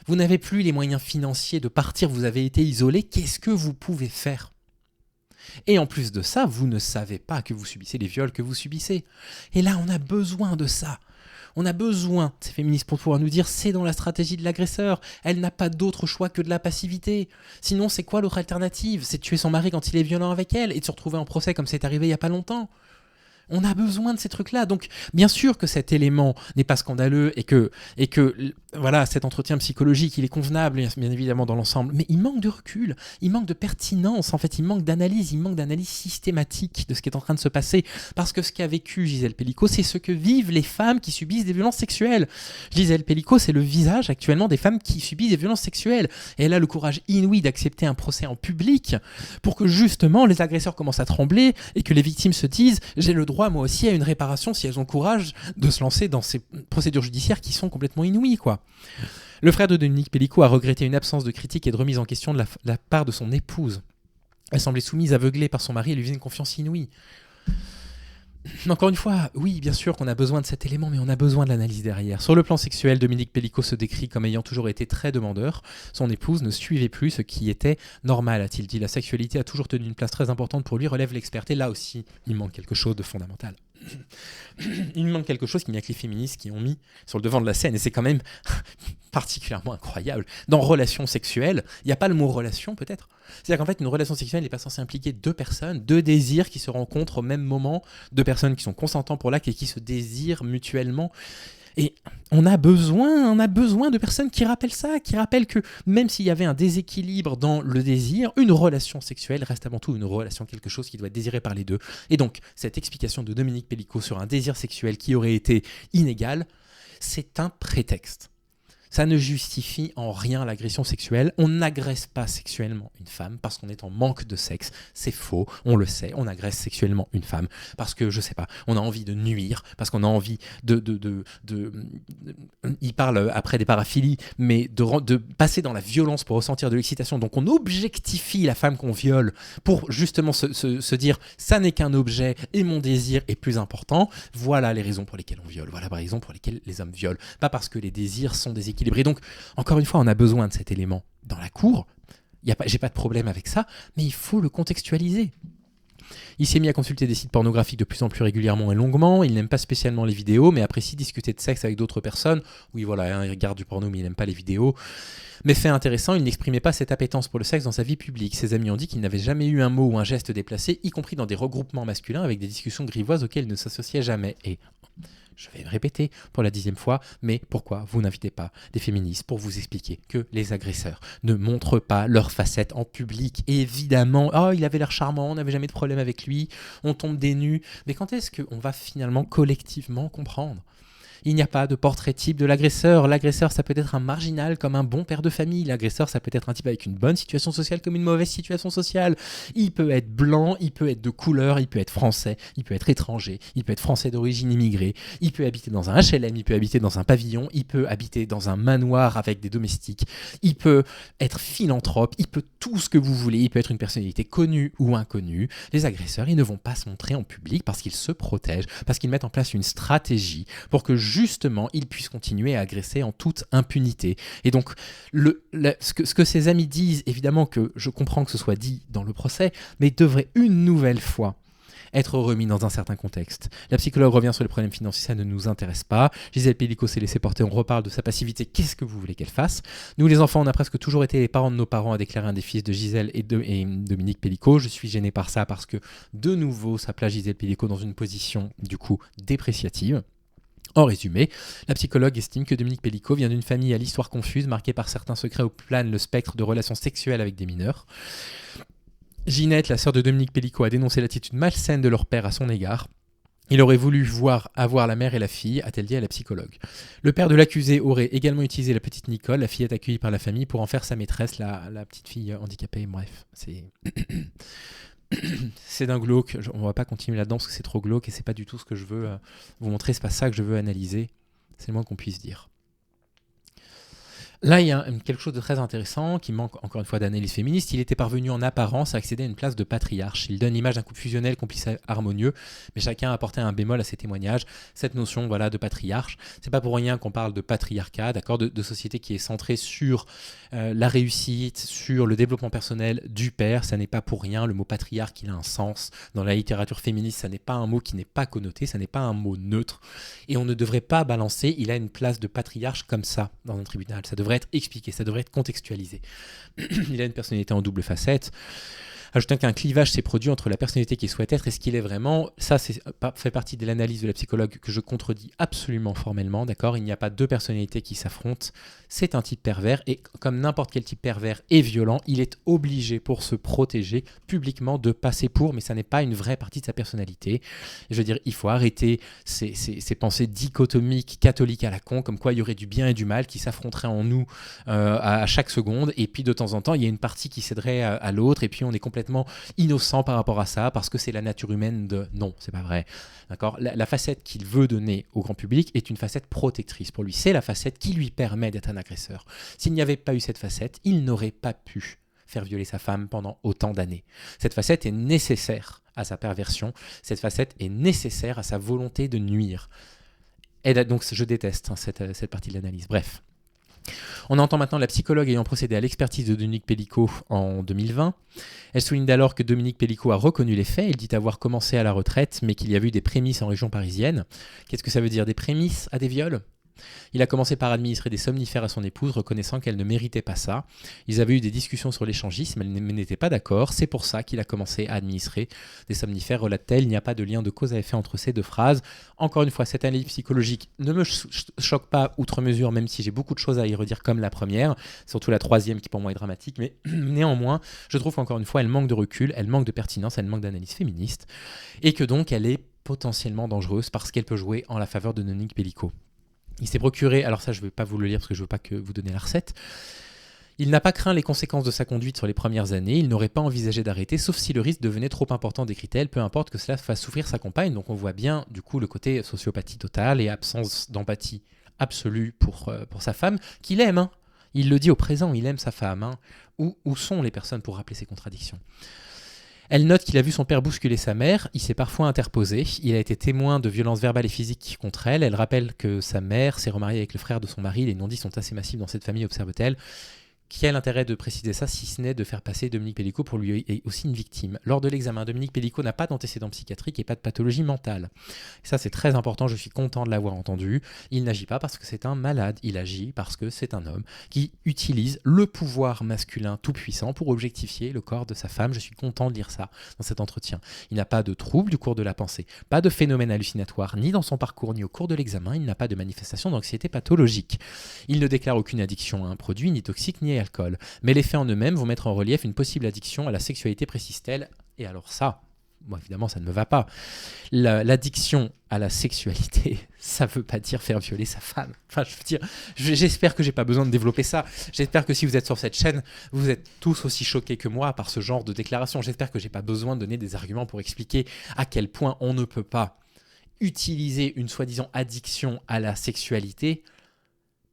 Vous n'avez plus les moyens financiers de partir, vous avez été isolé, qu'est-ce que vous pouvez faire ? Et en plus de ça, vous ne savez pas que vous subissez les viols que vous subissez. Et là, on a besoin de ça. On a besoin, ces féministes, pour pouvoir nous dire c'est dans la stratégie de l'agresseur. Elle n'a pas d'autre choix que de la passivité. Sinon, c'est quoi l'autre alternative ? C'est de tuer son mari quand il est violent avec elle et de se retrouver en procès comme c'est arrivé il n'y a pas longtemps. On a besoin de ces trucs-là. Donc, bien sûr que cet élément n'est pas scandaleux et que voilà, cet entretien psychologique, il est convenable, bien évidemment, dans l'ensemble. Mais il manque de recul, il manque de pertinence. En fait, il manque d'analyse systématique de ce qui est en train de se passer. Parce que ce qu'a vécu Gisèle Pellicot, c'est ce que vivent les femmes qui subissent des violences sexuelles. Gisèle Pellicot, c'est le visage actuellement des femmes qui subissent des violences sexuelles. Et elle a le courage inouï d'accepter un procès en public pour que justement les agresseurs commencent à trembler et que les victimes se disent « j'ai le droit moi aussi à une réparation si elles ont le courage de se lancer dans ces procédures judiciaires qui sont complètement inouïes, quoi. » Le frère de Dominique Pellicot a regretté une absence de critique et de remise en question de la part de son épouse. Elle semblait soumise, aveuglée par son mari et lui faisait une confiance inouïe. Encore une fois, oui, bien sûr qu'on a besoin de cet élément, mais on a besoin de l'analyse derrière. Sur le plan sexuel, Dominique Pellicot se décrit comme ayant toujours été très demandeur. Son épouse ne suivait plus ce qui était normal, a-t-il dit. La sexualité a toujours tenu une place très importante pour lui, relève l'expert. Et là aussi, il manque quelque chose de fondamental. Il manque quelque chose qu'il n'y a que les féministes qui ont mis sur le devant de la scène, et c'est quand même particulièrement incroyable. Dans relation sexuelle, il n'y a pas le mot relation peut-être. C'est-à-dire qu'en fait, une relation sexuelle n'est pas censée impliquer deux personnes, deux désirs qui se rencontrent au même moment, deux personnes qui sont consentants pour l'acte et qui se désirent mutuellement. Et on a besoin de personnes qui rappellent ça, qui rappellent que même s'il y avait un déséquilibre dans le désir, une relation sexuelle reste avant tout une relation, quelque chose qui doit être désiré par les deux. Et donc, cette explication de Dominique Pellicot sur un désir sexuel qui aurait été inégal, c'est un prétexte. Ça ne justifie en rien l'agression sexuelle. On n'agresse pas sexuellement une femme parce qu'on est en manque de sexe. C'est faux, on le sait. On agresse sexuellement une femme parce que, je sais pas, on a envie de nuire, parce qu'on a envie il parle après des paraphilies, mais de passer dans la violence pour ressentir de l'excitation. Donc on objectifie la femme qu'on viole pour justement se dire ça n'est qu'un objet et mon désir est plus important. Voilà les raisons pour lesquelles on viole. Voilà les raisons pour lesquelles les hommes violent. Pas parce que les désirs sont déséquilibrés. Et donc, encore une fois, on a besoin de cet élément dans la cour. J'ai pas de problème avec ça, mais il faut le contextualiser. Il s'est mis à consulter des sites pornographiques de plus en plus régulièrement et longuement. Il n'aime pas spécialement les vidéos, mais apprécie discuter de sexe avec d'autres personnes. Oui, voilà, il regarde du porno, mais il n'aime pas les vidéos. Mais fait intéressant, il n'exprimait pas cette appétence pour le sexe dans sa vie publique. Ses amis ont dit qu'il n'avait jamais eu un mot ou un geste déplacé, y compris dans des regroupements masculins avec des discussions grivoises auxquelles il ne s'associait jamais. Et je vais me répéter pour la 10e fois, mais pourquoi vous n'invitez pas des féministes pour vous expliquer que les agresseurs ne montrent pas leurs facettes en public ? Et évidemment, oh, il avait l'air charmant, on n'avait jamais de problème avec lui, on tombe des nues. Mais quand est-ce qu'on va finalement collectivement comprendre ? Il n'y a pas de portrait type de l'agresseur. L'agresseur, ça peut être un marginal comme un bon père de famille. L'agresseur, ça peut être un type avec une bonne situation sociale comme une mauvaise situation sociale. Il peut être blanc, il peut être de couleur, il peut être français, il peut être étranger, il peut être français d'origine immigrée, il peut habiter dans un HLM, il peut habiter dans un pavillon, il peut habiter dans un manoir avec des domestiques, il peut être philanthrope, il peut tout ce que vous voulez, il peut être une personnalité connue ou inconnue. Les agresseurs, ils ne vont pas se montrer en public parce qu'ils se protègent, parce qu'ils mettent en place une stratégie pour que justement, ils puissent continuer à agresser en toute impunité. Et donc, ce que ses amis disent, évidemment que je comprends que ce soit dit dans le procès, mais devrait une nouvelle fois être remis dans un certain contexte. La psychologue revient sur les problèmes financiers, ça ne nous intéresse pas. Gisèle Pelicot s'est laissée porter, on reparle de sa passivité, qu'est-ce que vous voulez qu'elle fasse? Nous les enfants, on a presque toujours été les parents de nos parents à déclarer un des fils de Gisèle et Dominique Pelicot. Je suis gêné par ça parce que de nouveau, ça place Gisèle Pelicot dans une position du coup dépréciative. En résumé, la psychologue estime que Dominique Pelicot vient d'une famille à l'histoire confuse, marquée par certains secrets où plane le spectre de relations sexuelles avec des mineurs. Ginette, la sœur de Dominique Pelicot, a dénoncé l'attitude malsaine de leur père à son égard. Il aurait voulu avoir la mère et la fille, a-t-elle dit à la psychologue. Le père de l'accusé aurait également utilisé la petite Nicole, la fillette accueillie par la famille, pour en faire sa maîtresse, la petite fille handicapée. Bref, c'est d'un glauque. On va pas continuer là-dedans parce que c'est trop glauque et c'est pas du tout ce que je veux vous montrer. C'est pas ça que je veux analyser. C'est le moins qu'on puisse dire. Là, il y a quelque chose de très intéressant qui manque encore une fois d'analyse féministe. Il était parvenu en apparence à accéder à une place de patriarche. Il donne l'image d'un couple fusionnel, complice, harmonieux, mais chacun a apporté un bémol à ses témoignages. Cette notion de patriarche, c'est pas pour rien qu'on parle de patriarcat, d'accord, de société qui est centrée sur la réussite, sur le développement personnel du père. Ça n'est pas pour rien. Le mot patriarche, il a un sens. Dans la littérature féministe, ça n'est pas un mot qui n'est pas connoté, ça n'est pas un mot neutre. Et on ne devrait pas balancer, il a une place de patriarche comme ça dans un tribunal. Ça devrait être expliqué, ça devrait être contextualisé. Il a une personnalité en double facette. Ajoutant qu'un clivage s'est produit entre la personnalité qu'il souhaite être et ce qu'il est vraiment. Ça, fait partie de l'analyse de la psychologue que je contredis absolument formellement. D'accord, il n'y a pas deux personnalités qui s'affrontent. C'est un type pervers et comme n'importe quel type pervers est violent, il est obligé pour se protéger publiquement de passer pour, mais ça n'est pas une vraie partie de sa personnalité. Et je veux dire, il faut arrêter ces pensées dichotomiques catholiques à la con, comme quoi il y aurait du bien et du mal qui s'affronteraient en nous à chaque seconde. Et puis de temps en temps, il y a une partie qui céderait à l'autre et puis on est complètement innocent par rapport à ça parce que c'est la nature humaine de... Non, c'est pas vrai. D'accord ? La facette qu'il veut donner au grand public est une facette protectrice pour lui. C'est la facette qui lui permet d'être un agresseur. S'il n'y avait pas eu cette facette, il n'aurait pas pu faire violer sa femme pendant autant d'années. Cette facette est nécessaire à sa perversion. Cette facette est nécessaire à sa volonté de nuire. Et donc, je déteste cette partie de l'analyse. Bref. On entend maintenant la psychologue ayant procédé à l'expertise de Dominique Pelicot en 2020. Elle souligne alors que Dominique Pelicot a reconnu les faits. Il dit avoir commencé à la retraite, mais qu'il y a eu des prémices en région parisienne. Qu'est-ce que ça veut dire, des prémices à des viols ? Il a commencé par administrer des somnifères à son épouse, reconnaissant qu'elle ne méritait pas ça. Ils avaient eu des discussions sur l'échangisme, elle n'était pas d'accord. C'est pour ça qu'il a commencé à administrer des somnifères, relate-t-elle. Il n'y a pas de lien de cause à effet entre ces deux phrases. Encore une fois, cette analyse psychologique ne me choque pas outre mesure, même si j'ai beaucoup de choses à y redire comme la première, surtout la troisième qui pour moi est dramatique. Mais néanmoins, je trouve qu'encore une fois, elle manque de recul, elle manque de pertinence, elle manque d'analyse féministe, et que donc elle est potentiellement dangereuse parce qu'elle peut jouer en la faveur de Dominique Pelicot. Il s'est procuré, alors ça je ne vais pas vous le lire parce que je ne veux pas que vous donniez la recette. Il n'a pas craint les conséquences de sa conduite sur les premières années, il n'aurait pas envisagé d'arrêter, sauf si le risque devenait trop important, décrit-elle, peu importe que cela fasse souffrir sa compagne. Donc on voit bien du coup le côté sociopathie totale et absence d'empathie absolue pour sa femme, qu'il aime. Hein. Il le dit au présent, il aime sa femme. Hein. Où sont les personnes pour rappeler ces contradictions ? Elle note qu'il a vu son père bousculer sa mère, il s'est parfois interposé, il a été témoin de violences verbales et physiques contre elle. Elle rappelle que sa mère s'est remariée avec le frère de son mari, les non-dits sont assez massifs dans cette famille, observe-t-elle. Quel intérêt de préciser ça si ce n'est de faire passer Dominique Pelicot pour lui aussi une victime ? Lors de l'examen, Dominique Pelicot n'a pas d'antécédents psychiatriques et pas de pathologie mentale. Et ça, c'est très important, je suis content de l'avoir entendu. Il n'agit pas parce que c'est un malade, il agit parce que c'est un homme qui utilise le pouvoir masculin tout-puissant pour objectifier le corps de sa femme. Je suis content de lire ça dans cet entretien. Il n'a pas de trouble du cours de la pensée, pas de phénomène hallucinatoire, ni dans son parcours, ni au cours de l'examen. Il n'a pas de manifestation d'anxiété pathologique. Il ne déclare aucune addiction à un produit, ni toxique, ni alcool. Mais les faits en eux-mêmes vont mettre en relief une possible addiction à la sexualité, précise-t-elle. Et alors ça, moi, évidemment, ça ne me va pas. L'addiction à la sexualité, ça ne veut pas dire faire violer sa femme. Enfin, je veux dire, j'espère que j'ai pas besoin de développer ça. J'espère que si vous êtes sur cette chaîne, vous êtes tous aussi choqués que moi par ce genre de déclaration. J'espère que j'ai pas besoin de donner des arguments pour expliquer à quel point on ne peut pas utiliser une soi-disant addiction à la sexualité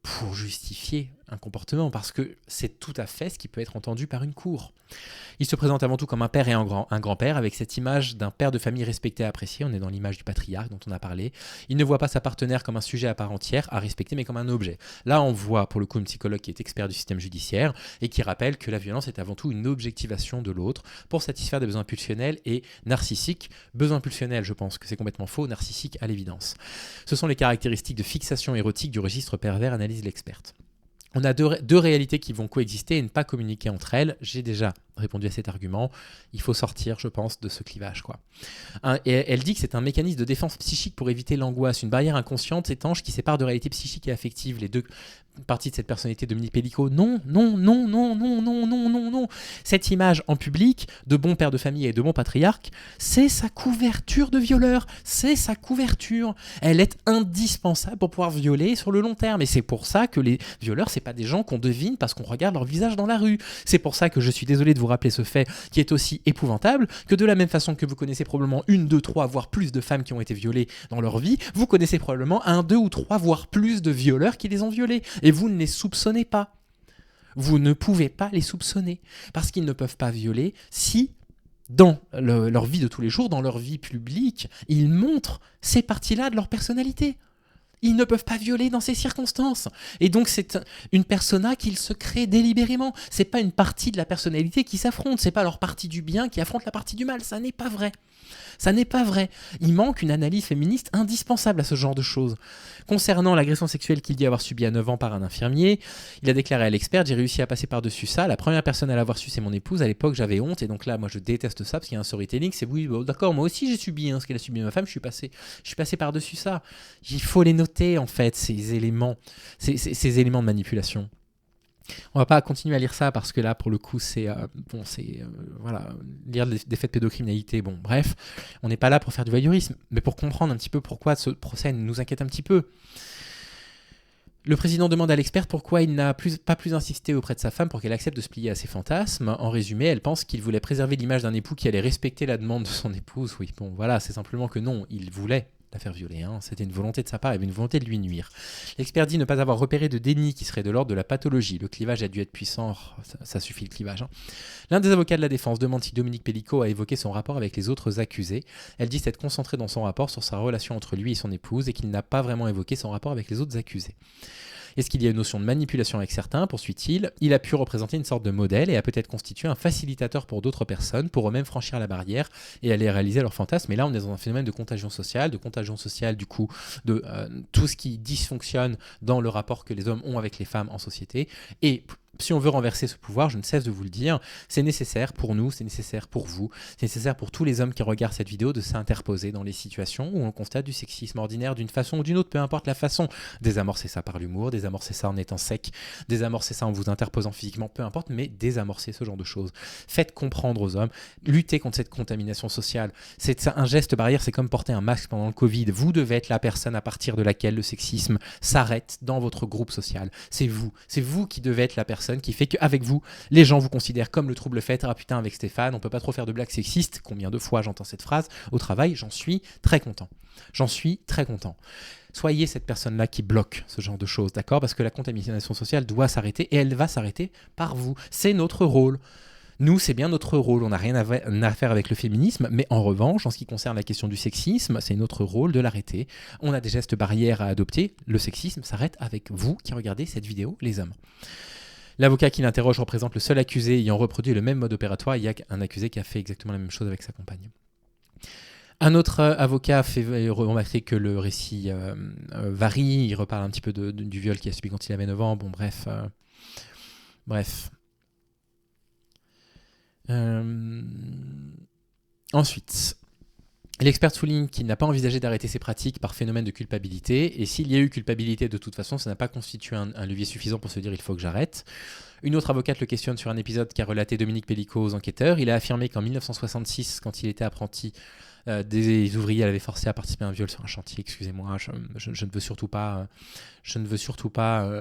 pour justifier un comportement, parce que c'est tout à fait ce qui peut être entendu par une cour. Il se présente avant tout comme un père et un grand-père, avec cette image d'un père de famille respecté et apprécié. On est dans l'image du patriarche dont on a parlé. Il ne voit pas sa partenaire comme un sujet à part entière à respecter, mais comme un objet. Là, on voit pour le coup une psychologue qui est expert du système judiciaire et qui rappelle que la violence est avant tout une objectivation de l'autre pour satisfaire des besoins pulsionnels et narcissiques. Besoins pulsionnels, je pense que c'est complètement faux, narcissiques à l'évidence. Ce sont les caractéristiques de fixation érotique du registre pervers, analyse l'experte. On a deux réalités qui vont coexister et ne pas communiquer entre elles. J'ai déjà répondu à cet argument. Il faut sortir, je pense, de ce clivage, quoi. Et elle dit que c'est un mécanisme de défense psychique pour éviter l'angoisse, une barrière inconsciente, étanche, qui sépare de réalité psychique et affective. Les deux parties de cette personnalité, Dominique Pellicot, non. Cette image en public de bon père de famille et de bon patriarque, c'est sa couverture de violeur. C'est sa couverture. Elle est indispensable pour pouvoir violer sur le long terme. Et c'est pour ça que les violeurs, c'est pas des gens qu'on devine parce qu'on regarde leur visage dans la rue. C'est pour ça que je suis désolé de vous rappeler ce fait qui est aussi épouvantable, que de la même façon que vous connaissez probablement 1, 2, 3, voire plus de femmes qui ont été violées dans leur vie, vous connaissez probablement 1, 2 ou 3, voire plus de violeurs qui les ont violées. Et vous ne les soupçonnez pas. Vous ne pouvez pas les soupçonner. Parce qu'ils ne peuvent pas violer si, dans leur vie de tous les jours, dans leur vie publique, ils montrent ces parties-là de leur personnalité. Ils ne peuvent pas violer dans ces circonstances. Et donc, c'est une persona qu'ils se créent délibérément. C'est pas une partie de la personnalité qui s'affronte. C'est pas leur partie du bien qui affronte la partie du mal. Ça n'est pas vrai. Ça n'est pas vrai. Il manque une analyse féministe indispensable à ce genre de choses. Concernant l'agression sexuelle qu'il dit avoir subie à 9 ans par un infirmier, il a déclaré à l'expert: j'ai réussi à passer par-dessus ça. La première personne à l'avoir su, c'est mon épouse. À l'époque, j'avais honte. Et donc là, moi, je déteste ça parce qu'il y a un storytelling. C'est oui, bon, d'accord, moi aussi, j'ai subi ce qu'elle a subi ma femme. Je suis passé par-dessus ça. Il faut les noter, en fait, ces éléments de manipulation. On va pas continuer à lire ça parce que là, pour le coup, voilà, lire des faits de pédocriminalité. Bon, bref, on n'est pas là pour faire du voyeurisme, mais pour comprendre un petit peu pourquoi ce procès nous inquiète un petit peu. Le président demande à l'experte pourquoi il n'a pas plus insisté auprès de sa femme pour qu'elle accepte de se plier à ses fantasmes. En résumé, elle pense qu'il voulait préserver l'image d'un époux qui allait respecter la demande de son épouse. Oui, bon, voilà, c'est simplement que non, il voulait la faire violer. C'était une volonté de sa part, il y avait une volonté de lui nuire. L'expert dit ne pas avoir repéré de déni qui serait de l'ordre de la pathologie. Le clivage a dû être puissant. Ça suffit le clivage. L'un des avocats de la défense demande si Dominique Pellicot a évoqué son rapport avec les autres accusés. Elle dit s'être concentrée dans son rapport sur sa relation entre lui et son épouse et qu'il n'a pas vraiment évoqué son rapport avec les autres accusés. Est-ce qu'il y a une notion de manipulation avec certains, poursuit-il? Il a pu représenter une sorte de modèle et a peut-être constitué un facilitateur pour d'autres personnes pour eux-mêmes franchir la barrière et aller réaliser leurs fantasmes. Mais là, on est dans un phénomène de contagion sociale du coup, de tout ce qui dysfonctionne dans le rapport que les hommes ont avec les femmes en société. Et si on veut renverser ce pouvoir, je ne cesse de vous le dire, c'est nécessaire pour nous, c'est nécessaire pour vous, c'est nécessaire pour tous les hommes qui regardent cette vidéo de s'interposer dans les situations où on constate du sexisme ordinaire d'une façon ou d'une autre, peu importe la façon. Désamorcer ça par l'humour, désamorcer ça en étant sec, désamorcer ça en vous interposant physiquement, peu importe, mais désamorcer ce genre de choses. Faites comprendre aux hommes, lutter contre cette contamination sociale. C'est un geste barrière, c'est comme porter un masque pendant le Covid. Vous devez être la personne à partir de laquelle le sexisme s'arrête dans votre groupe social. C'est vous qui devez être la personne qui fait qu'avec vous, les gens vous considèrent comme le trouble fait. Ah putain, avec Stéphane, on peut pas trop faire de blagues sexistes. Combien de fois j'entends cette phrase au travail? J'en suis très content. Soyez cette personne-là qui bloque ce genre de choses, d'accord? Parce que la contamination sociale doit s'arrêter et elle va s'arrêter par vous. C'est notre rôle. Nous, c'est bien notre rôle, on n'a rien à faire avec le féminisme, mais en revanche, en ce qui concerne la question du sexisme, c'est notre rôle de l'arrêter. On a des gestes barrières à adopter, le sexisme s'arrête avec vous qui regardez cette vidéo, les hommes. L'avocat qui l'interroge représente le seul accusé ayant reproduit le même mode opératoire. Il y a un accusé qui a fait exactement la même chose avec sa compagne. Un autre avocat fait remarquer que le récit varie. Il reparle un petit peu du viol qu'il a subi quand il avait 9 ans. Bon, bref. Ensuite, L'expert souligne qu'il n'a pas envisagé d'arrêter ces pratiques par phénomène de culpabilité, et s'il y a eu culpabilité de toute façon, ça n'a pas constitué un levier suffisant pour se dire il faut que j'arrête. Une autre avocate le questionne sur un épisode qu'a relaté Dominique Pellicot aux enquêteurs. Il a affirmé qu'en 1966, quand il était apprenti, des ouvriers l'avaient forcé à participer à un viol sur un chantier. Excusez-moi, je ne veux surtout pas,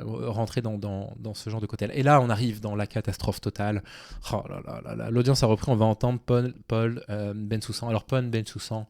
rentrer dans ce genre de côté. Et là, on arrive dans la catastrophe totale. Oh là là là là. L'audience a repris, on va entendre Paul Bensoussan. Alors Paul Bensoussan...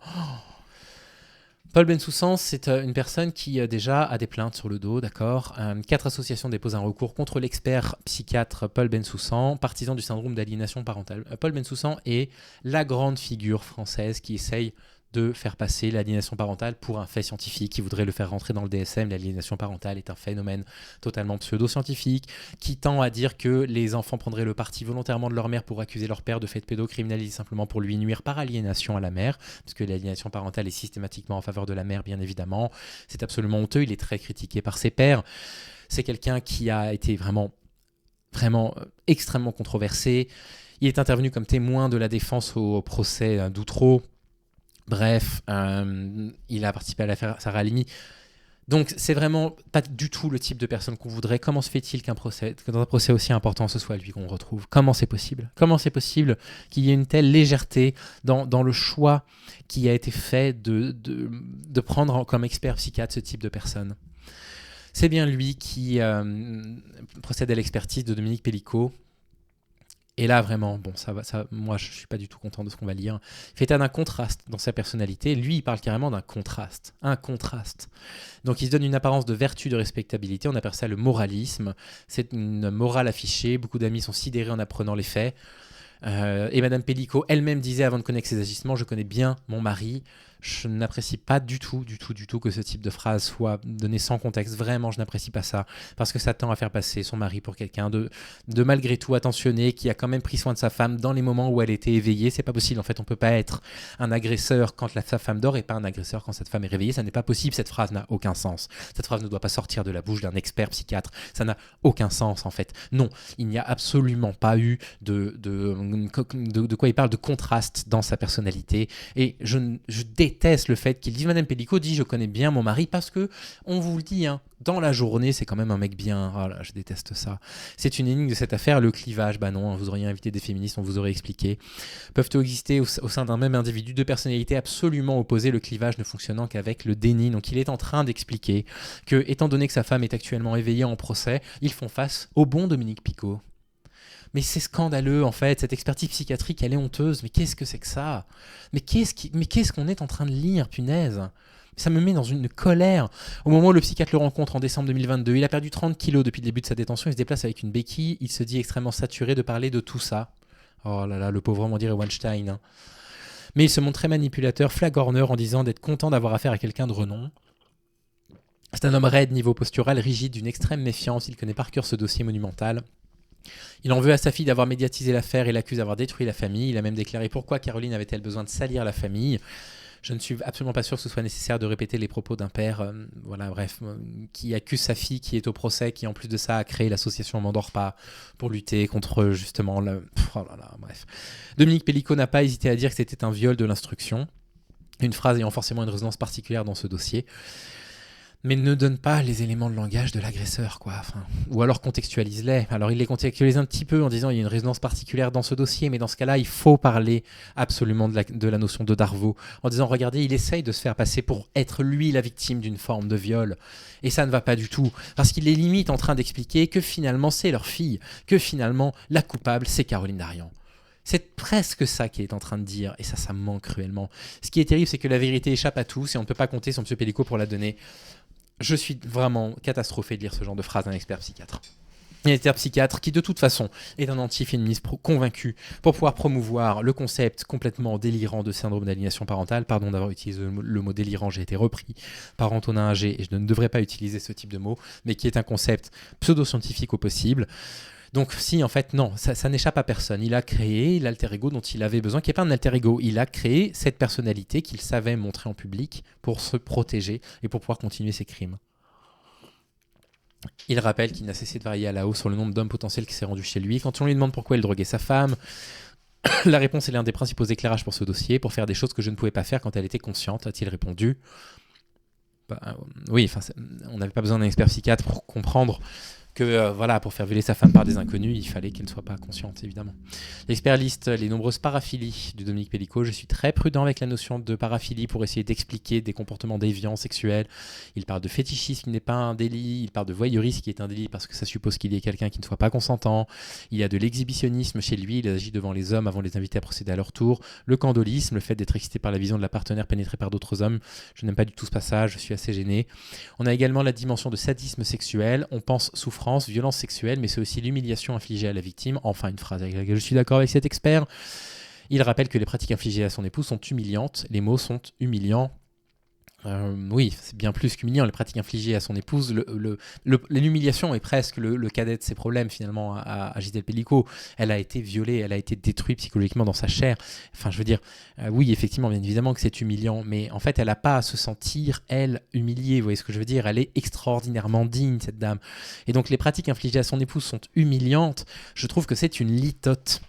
Paul Bensoussan, c'est une personne qui déjà a des plaintes sur le dos, d'accord. 4 associations déposent un recours contre l'expert psychiatre Paul Bensoussan, partisan du syndrome d'aliénation parentale. Paul Bensoussan est la grande figure française qui essaye de faire passer l'aliénation parentale pour un fait scientifique, qui voudrait le faire rentrer dans le DSM. L'aliénation parentale est un phénomène totalement pseudo-scientifique, qui tend à dire que les enfants prendraient le parti volontairement de leur mère pour accuser leur père de fait pédocriminalité simplement pour lui nuire par aliénation à la mère, parce que l'aliénation parentale est systématiquement en faveur de la mère, bien évidemment. C'est absolument honteux, il est très critiqué par ses pairs. C'est quelqu'un qui a été vraiment extrêmement controversé. Il est intervenu comme témoin de la défense au procès d'Outreau. Bref, il a participé à l'affaire Sarah Halimi. Donc, c'est vraiment pas du tout le type de personne qu'on voudrait. Comment se fait-il que dans un procès aussi important, ce soit lui qu'on retrouve ? Comment c'est possible ? Comment c'est possible qu'il y ait une telle légèreté dans le choix qui a été fait de prendre comme expert psychiatre ce type de personne ? C'est bien lui qui procède à l'expertise de Dominique Pellicot. Et là, vraiment, bon, moi, je ne suis pas du tout content de ce qu'on va lire. Il fait état d'un contraste dans sa personnalité. Lui, il parle carrément d'un contraste. Un contraste. Donc, il se donne une apparence de vertu, de respectabilité. On appelle ça le moralisme. C'est une morale affichée. Beaucoup d'amis sont sidérés en apprenant les faits. Et Madame Pellicot elle-même disait avant de connaître ses agissements, je connais bien mon mari. Je n'apprécie pas du tout que ce type de phrase soit donnée sans contexte. Vraiment, je n'apprécie pas ça. Parce que ça tend à faire passer son mari pour quelqu'un de malgré tout attentionné, qui a quand même pris soin de sa femme dans les moments où elle était éveillée. C'est pas possible. En fait, on peut pas être un agresseur quand sa femme dort et pas un agresseur quand cette femme est réveillée. Ça n'est pas possible. Cette phrase n'a aucun sens. Cette phrase ne doit pas sortir de la bouche d'un expert psychiatre. Ça n'a aucun sens, en fait. Non, il n'y a absolument pas eu de quoi il parle, de contraste dans sa personnalité. Et je déteste le fait qu'il dise, Madame Pellicot dit, je connais bien mon mari, parce que, on vous le dit, hein, dans la journée, c'est quand même un mec bien. Oh là, je déteste ça. C'est une énigme de cette affaire, le clivage. Bah non, vous auriez invité des féministes, on vous aurait expliqué. Peuvent exister au sein d'un même individu deux personnalités absolument opposées, le clivage ne fonctionnant qu'avec le déni. Donc il est en train d'expliquer que, étant donné que sa femme est actuellement éveillée en procès, ils font face au bon Dominique Pellicot. Mais c'est scandaleux, en fait. Cette expertise psychiatrique, elle est honteuse. Mais qu'est-ce que c'est que ça ? Mais qu'est-ce qu'on est en train de lire, punaise ? Ça me met dans une colère. Au moment où le psychiatre le rencontre en décembre 2022, il a perdu 30 kilos depuis le début de sa détention. Il se déplace avec une béquille. Il se dit extrêmement saturé de parler de tout ça. Oh là là, le pauvre homme, on dirait Weinstein. Hein. Mais il se montre très manipulateur, flagorneur, en disant d'être content d'avoir affaire à quelqu'un de renom. C'est un homme raide, niveau postural, rigide, d'une extrême méfiance. Il connaît par cœur ce dossier monumental. Il en veut à sa fille d'avoir médiatisé l'affaire et l'accuse d'avoir détruit la famille. Il a même déclaré pourquoi Caroline avait-elle besoin de salir la famille. Je ne suis absolument pas sûr que ce soit nécessaire de répéter les propos d'un père, qui accuse sa fille, qui est au procès, qui en plus de ça a créé l'association M'endors pas pour lutter contre justement bref. Dominique Pellicot n'a pas hésité à dire que c'était un viol de l'instruction, une phrase ayant forcément une résonance particulière dans ce dossier. Mais ne donne pas les éléments de langage de l'agresseur, quoi. Ou alors contextualise-les. Alors il les contextualise un petit peu en disant il y a une résonance particulière dans ce dossier, mais dans ce cas-là, il faut parler absolument de la notion de Darvaux, en disant regardez, il essaye de se faire passer pour être lui la victime d'une forme de viol, et ça ne va pas du tout, parce qu'il est limite en train d'expliquer que finalement c'est leur fille, que finalement la coupable c'est Caroline Darian. C'est presque ça qu'il est en train de dire, et ça me manque cruellement. Ce qui est terrible, c'est que la vérité échappe à tous, et on ne peut pas compter sur M. Pellicot pour la donner. Je suis vraiment catastrophé de lire ce genre de phrase d'un expert psychiatre. Un expert psychiatre qui, de toute façon, est un anti-féministe convaincu pour pouvoir promouvoir le concept complètement délirant de syndrome d'aliénation parentale. Pardon d'avoir utilisé le mot délirant, j'ai été repris par Antonin Ager et je ne devrais pas utiliser ce type de mot, mais qui est un concept pseudo-scientifique au possible. Donc si, en fait, non, ça n'échappe à personne. Il a créé l'alter ego dont il avait besoin, qui n'est pas un alter ego. Il a créé cette personnalité qu'il savait montrer en public pour se protéger et pour pouvoir continuer ses crimes. Il rappelle qu'il n'a cessé de varier à la hausse sur le nombre d'hommes potentiels qui s'est rendu chez lui. Quand on lui demande pourquoi il droguait sa femme, La réponse est l'un des principaux éclairages pour ce dossier, pour faire des choses que je ne pouvais pas faire quand elle était consciente, a-t-il répondu. Oui, on n'avait pas besoin d'un expert psychiatre pour comprendre que voilà, pour faire violer sa femme par des inconnus, il fallait qu'elle ne soit pas consciente, évidemment. L'expert liste les nombreuses paraphilies de Dominique Pellicot. Je suis très prudent avec la notion de paraphilie pour essayer d'expliquer des comportements déviants sexuels. Il parle de fétichisme qui n'est pas un délit, il parle de voyeurisme qui est un délit parce que ça suppose qu'il y ait quelqu'un qui ne soit pas consentant. Il y a de l'exhibitionnisme chez lui, il agit devant les hommes avant de les inviter à procéder à leur tour. Le candolisme, le fait d'être excité par la vision de la partenaire pénétrée par d'autres hommes. Je n'aime pas du tout ce passage, je suis assez gêné. On a également la dimension de sadisme sexuel. On pense souffrance, violence sexuelle, mais c'est aussi l'humiliation infligée à la victime. Enfin, une phrase avec laquelle je suis d'accord avec cet expert. Il rappelle que les pratiques infligées à son épouse sont humiliantes. Les mots sont humiliants. Oui, c'est bien plus qu'humiliant. Les pratiques infligées à son épouse, l'humiliation est presque le cadet de ses problèmes finalement à Gisèle Pellicot. Elle a été violée, elle a été détruite psychologiquement dans sa chair. Enfin, je veux dire, oui, effectivement, bien évidemment que c'est humiliant, mais en fait, elle n'a pas à se sentir, elle, humiliée. Vous voyez ce que je veux dire? Elle est extraordinairement digne, cette dame. Et donc, les pratiques infligées à son épouse sont humiliantes. Je trouve que c'est une litote.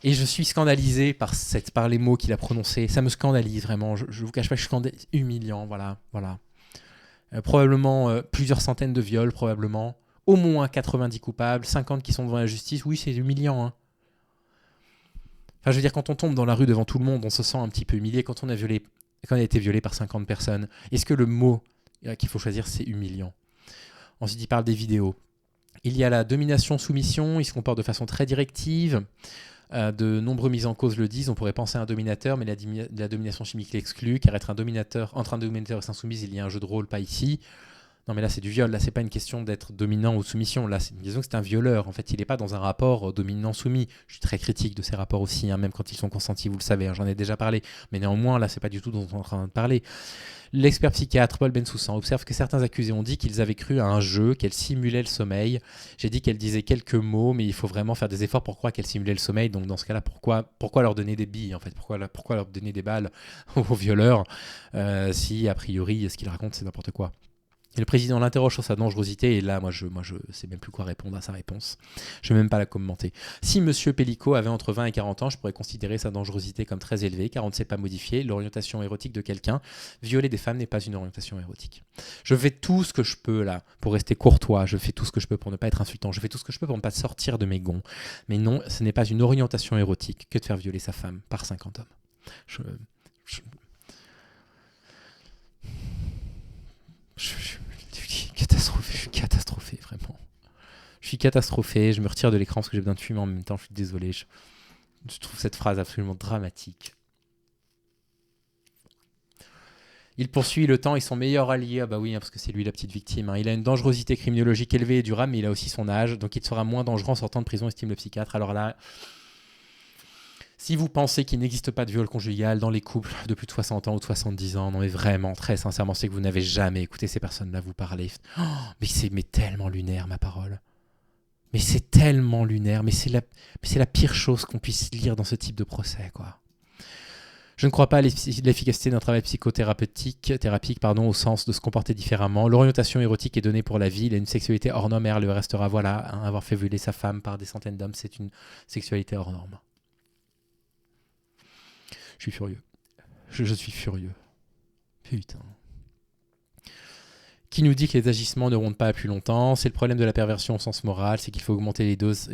Et je suis scandalisé par les mots qu'il a prononcés. Ça me scandalise vraiment. Je vous cache pas que je suis scandalisé. Humiliant, voilà. Probablement plusieurs centaines de viols, probablement. Au moins 90 coupables, 50 qui sont devant la justice. Oui, c'est humiliant. Hein. Enfin, je veux dire, quand on tombe dans la rue devant tout le monde, on se sent un petit peu humilié. Quand on a été violé par 50 personnes, est-ce que le mot qu'il faut choisir, c'est humiliant? Ensuite, il parle des vidéos. Il y a la domination-soumission. Il se comporte de façon très directive. De nombreux mises en cause le disent, on pourrait penser à un dominateur, mais la domination chimique l'exclut, car entre un dominateur et insoumise, il y a un jeu de rôle, pas ici. Non mais là c'est du viol, là c'est pas une question d'être dominant ou de soumission, là c'est une question que c'est un violeur, en fait il n'est pas dans un rapport dominant-soumis. Je suis très critique de ces rapports aussi, hein, même quand ils sont consentis, vous le savez, hein, j'en ai déjà parlé, mais néanmoins là c'est pas du tout dont on est en train de parler. L'expert psychiatre Paul Bensoussan observe que certains accusés ont dit qu'ils avaient cru à un jeu, qu'elle simulait le sommeil. J'ai dit qu'elle disait quelques mots, mais il faut vraiment faire des efforts pour croire qu'elle simulait le sommeil. Donc dans ce cas-là, pourquoi leur donner des billes en fait? Pourquoi leur donner des balles aux violeurs si a priori ce qu'ils racontent c'est n'importe quoi? Et le président l'interroge sur sa dangerosité et là, moi, je sais même plus quoi répondre à sa réponse. Je ne vais même pas la commenter. Si Monsieur Pellicot avait entre 20 et 40 ans, je pourrais considérer sa dangerosité comme très élevée, car on ne sait pas modifier l'orientation érotique de quelqu'un. Violer des femmes n'est pas une orientation érotique. Je fais tout ce que je peux là pour rester courtois. Je fais tout ce que je peux pour ne pas être insultant. Je fais tout ce que je peux pour ne pas sortir de mes gonds. Mais non, ce n'est pas une orientation érotique que de faire violer sa femme par 50 hommes. Je suis catastrophé, vraiment. Je suis catastrophé, je me retire de l'écran parce que j'ai besoin de fumer en même temps, je suis désolé. Je trouve cette phrase absolument dramatique. Il poursuit le temps et son meilleur allié. Ah bah oui, hein, parce que c'est lui la petite victime. Hein. Il a une dangerosité criminologique élevée et durable, mais il a aussi son âge, donc il sera moins dangereux en sortant de prison, estime le psychiatre. Alors là, si vous pensez qu'il n'existe pas de viol conjugal dans les couples de plus de 60 ans ou de 70 ans, non mais vraiment, très sincèrement, c'est que vous n'avez jamais écouté ces personnes-là vous parler. Oh, mais c'est tellement lunaire, ma parole. Mais c'est tellement lunaire, mais c'est la pire chose qu'on puisse lire dans ce type de procès, quoi. Je ne crois pas à l'efficacité d'un travail thérapeutique, au sens de se comporter différemment. L'orientation érotique est donnée pour la vie, il a une sexualité hors norme et elle le restera. Voilà, hein, avoir fait violer sa femme par des centaines d'hommes, c'est une sexualité hors norme. Je suis furieux. Je suis furieux. Putain. Qui nous dit que les agissements ne rondent pas à plus longtemps? C'est le problème de la perversion au sens moral, c'est qu'il faut augmenter les doses.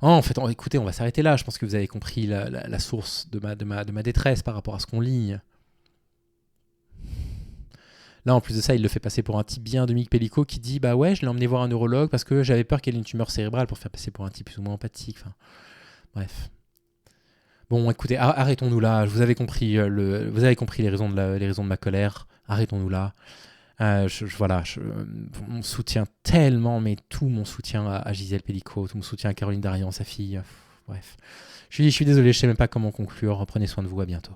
Oh, en fait, écoutez, on va s'arrêter là. Je pense que vous avez compris la source de ma détresse par rapport à ce qu'on lit. Là, en plus de ça, il le fait passer pour un type bien, Dominique Pellicot, qui dit « Bah ouais, je l'ai emmené voir un neurologue parce que j'avais peur qu'elle ait une tumeur cérébrale pour faire passer pour un type plus ou moins empathique. » Enfin, bref. Bon, écoutez, arrêtons-nous là. Vous avez compris les raisons de ma colère. Arrêtons-nous là. On soutient tellement, mais tout mon soutien à Gisèle Pellicot, tout mon soutien à Caroline Darian, sa fille. Bref. Je suis désolé, je ne sais même pas comment conclure. Prenez soin de vous, à bientôt.